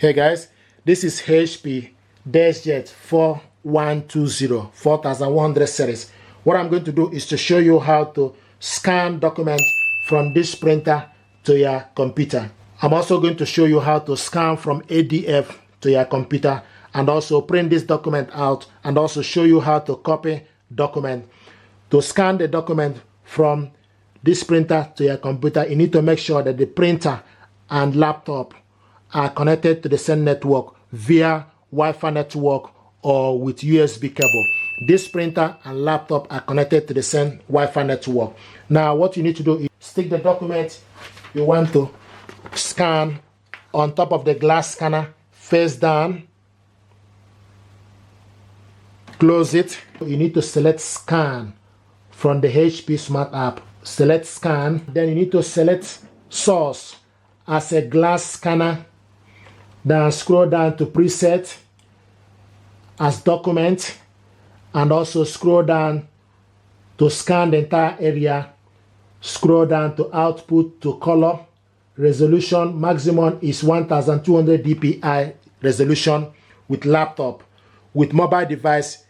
Hey guys, this is HP DESKJET 4120 4100 series. What I'm going to do is to show you how to scan documents from this printer to your computer. I'm also going to show you how to scan from ADF to your computer and also print this document out, and also show you how to copy document. To scan the document from this printer to your computer, you need to make sure that the printer and laptop are connected to the same network via Wi-Fi network or with USB cable. This printer and laptop are connected to the same Wi-Fi network. Now what you need to do is stick the document you want to scan on top of the glass scanner, face down, close it. You need to select scan from the HP Smart app. Select scan, then you need to select source as a glass scanner. Then scroll down to preset as document, and also scroll down to scan the entire area. Scroll down to output to color. Resolution maximum is 1200 dpi resolution with laptop. With mobile device,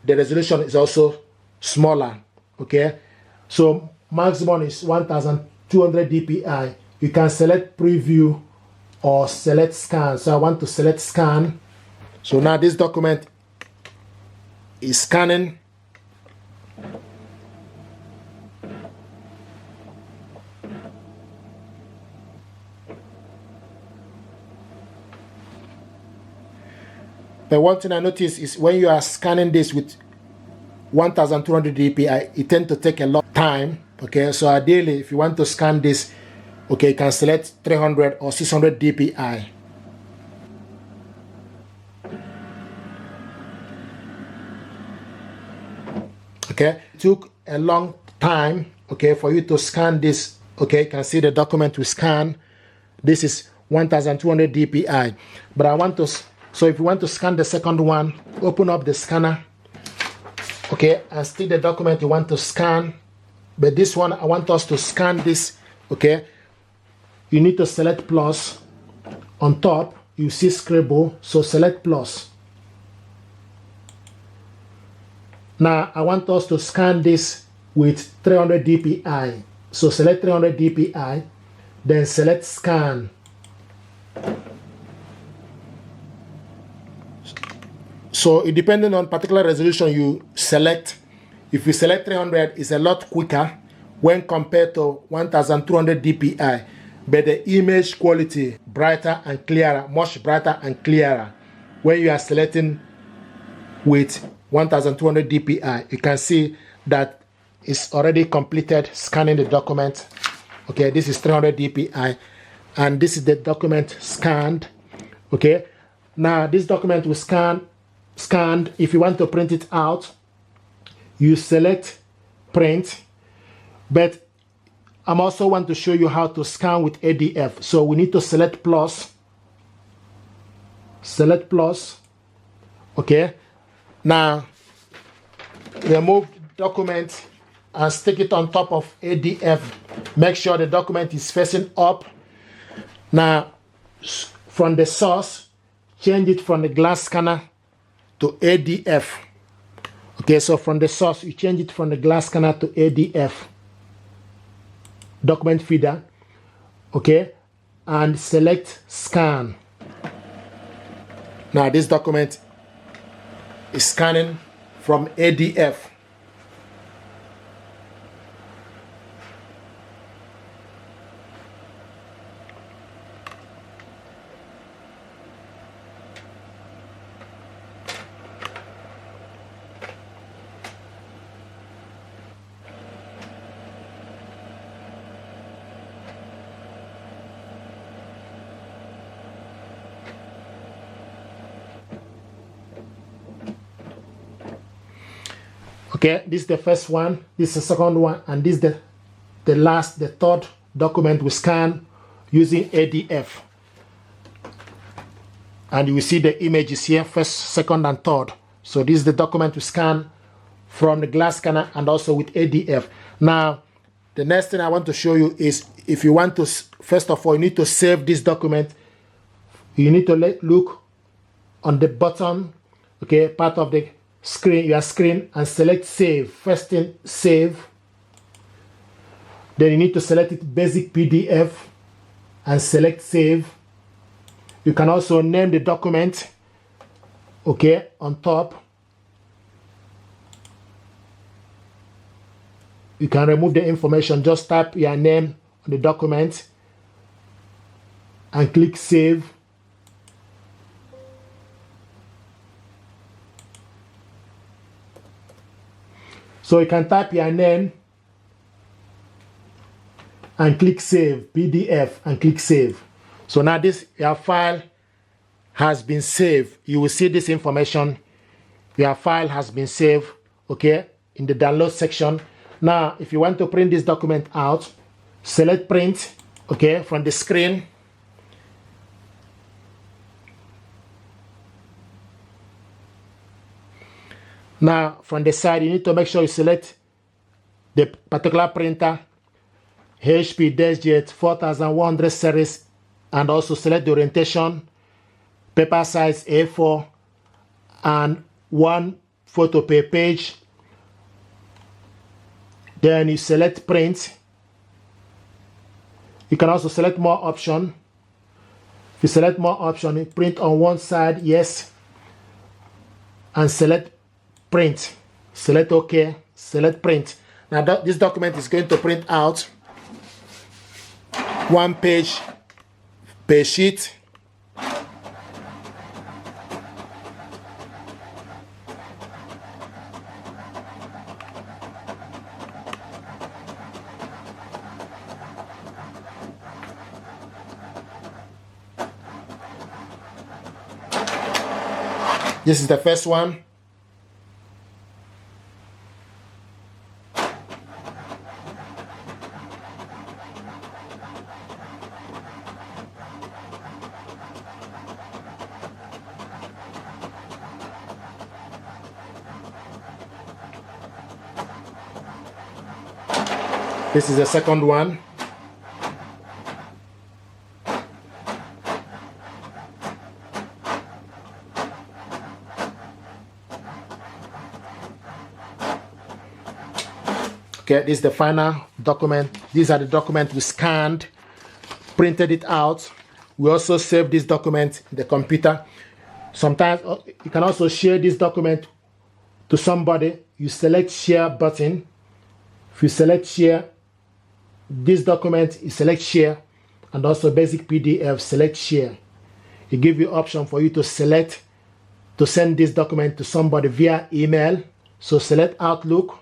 the resolution is also smaller. Okay, so maximum is 1200 dpi. You can select preview or select scan. So I want to select scan. So now this document is scanning. But one thing I notice is when you are scanning this with 1200 dpi, it tends to take a lot of time. Okay, so ideally if you want to scan this, okay, you can select 300 or 600 dpi. Okay, it took a long time, okay, for you to scan this. Okay, you can see the document we scan. This is 1200 dpi. But I want to, so if you want to scan the second one, open up the scanner, okay, and stick the document you want to scan. But this one, I want us to scan this, okay. You need to select plus. On top, you see scribble, so select plus. Now, I want us to scan this with 300 dpi. So select 300 dpi, then select scan. So it depending on particular resolution you select. If you select 300, it's a lot quicker when compared to 1200 dpi. But the image quality brighter and clearer, much brighter and clearer when you are selecting with 1200 dpi. You can see that it's already completed scanning the document. Okay, this is 300 dpi, and this is the document scanned. Okay, now this document was scanned. If you want to print it out, you select print. But I'm also want to show you how to scan with ADF. So we need to select plus. Select plus. Okay. Now remove document and stick it on top of ADF. Make sure the document is facing up. Now from the source, change it from the glass scanner to ADF. Okay, so from the source, you change it from the glass scanner to ADF. Document feeder, okay, and select scan. Now this document is scanning from ADF. Okay, this is the first one, this is the second one, and this is the third document we scan using ADF. And you will see the images here, first, second, and third. So this is the document we scan from the glass scanner and also with ADF. Now, the next thing I want to show you is if you want to, first of all, you need to save this document you need to look on the bottom, okay, part of the screen, your screen, and select save. First thing, save. Then you need to select it basic PDF and select save. You can also name the document, okay, on top. You can remove the information, just type your name on the document and click save. So you can type your name and click save, PDF, and click save. So now your file has been saved. You will see this information. Your file has been saved, okay, in the download section. Now, if you want to print this document out, select print, okay, from the screen. Now, from the side, you need to make sure you select the particular printer, HP DESKJET 4100 series, and also select the orientation, paper size A4, and 1 photo per page. Then you select print. You can also select more option. If you select more option, you print on one side, yes, and select print. Select OK, select print. Now this document is going to print out 1 page per sheet. This is the first one. This is the second one. Okay, this is the final document. These are the documents we scanned, printed it out. We also save this document in the computer. Sometimes you can also share this document to somebody. You select share button. If you select share, this document, you select share, and also basic PDF, select share. It gives you option for you to select to send this document to somebody via email. So select Outlook.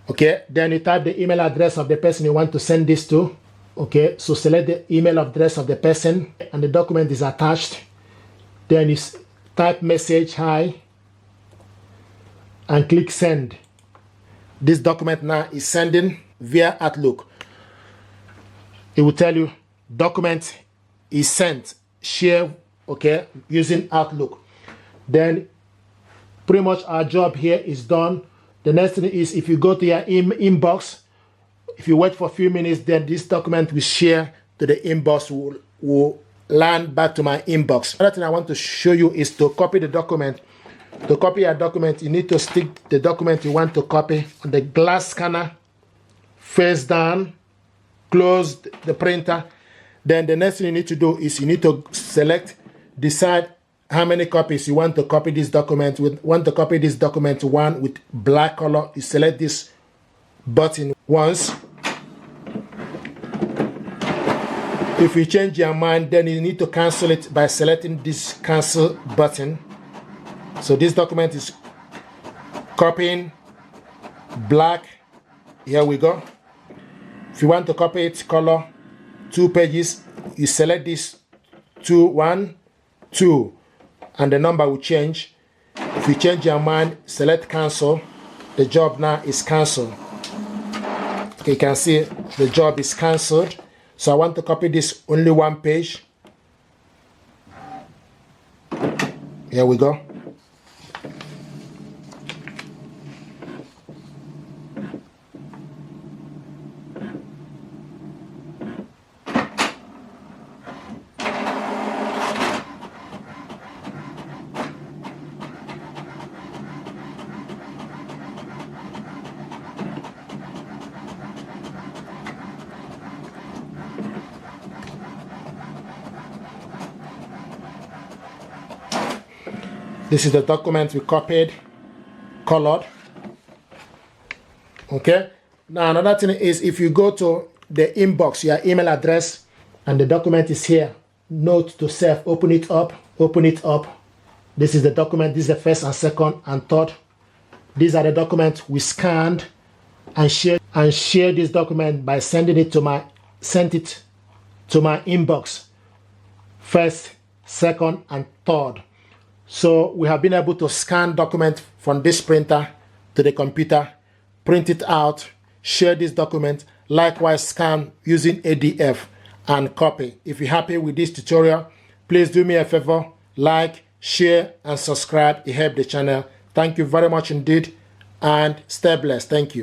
Okay, then you type the email address of the person you want to send this to. Okay, so select the email address of the person and the document is attached. Then you type message hi and click send. This document now is sending via Outlook. It will tell you document is sent, share, okay, using Outlook. Then pretty much our job here is done. The next thing is if you go to your inbox, if you wait for a few minutes, then this document will share to the inbox, will land back to my inbox. Another thing I want to show you is to copy the document. To copy your document, you need to stick the document you want to copy on the glass scanner, face down, close the printer. Then the next thing you need to do is you need to decide how many copies you want to copy this document with. Want to copy this document one with black color, you select this button once. If you change your mind, then you need to cancel it by selecting this cancel button. So this document is copying black. Here we go. If you want to copy it color 2 pages, you select this 2, 1, 2, and the number will change. If you change your mind, select cancel. The job now is cancelled. Okay, you can see the job is cancelled. So I want to copy this only 1 page. Here we go. This is the document we copied, colored. Okay. Now another thing is, if you go to the inbox, your email address, and the document is here, note to self, open it up, open it up. This is the document. This is the first and second and third. These are the documents we scanned and share this document by sending it to my inbox. First, second, and third. So we have been able to scan document from this printer to the computer, print it out, share this document, likewise scan using ADF and copy. If you're happy with this tutorial, please do me a favor, like, share, and subscribe. It helps the channel. Thank you very much indeed, and stay blessed. Thank you.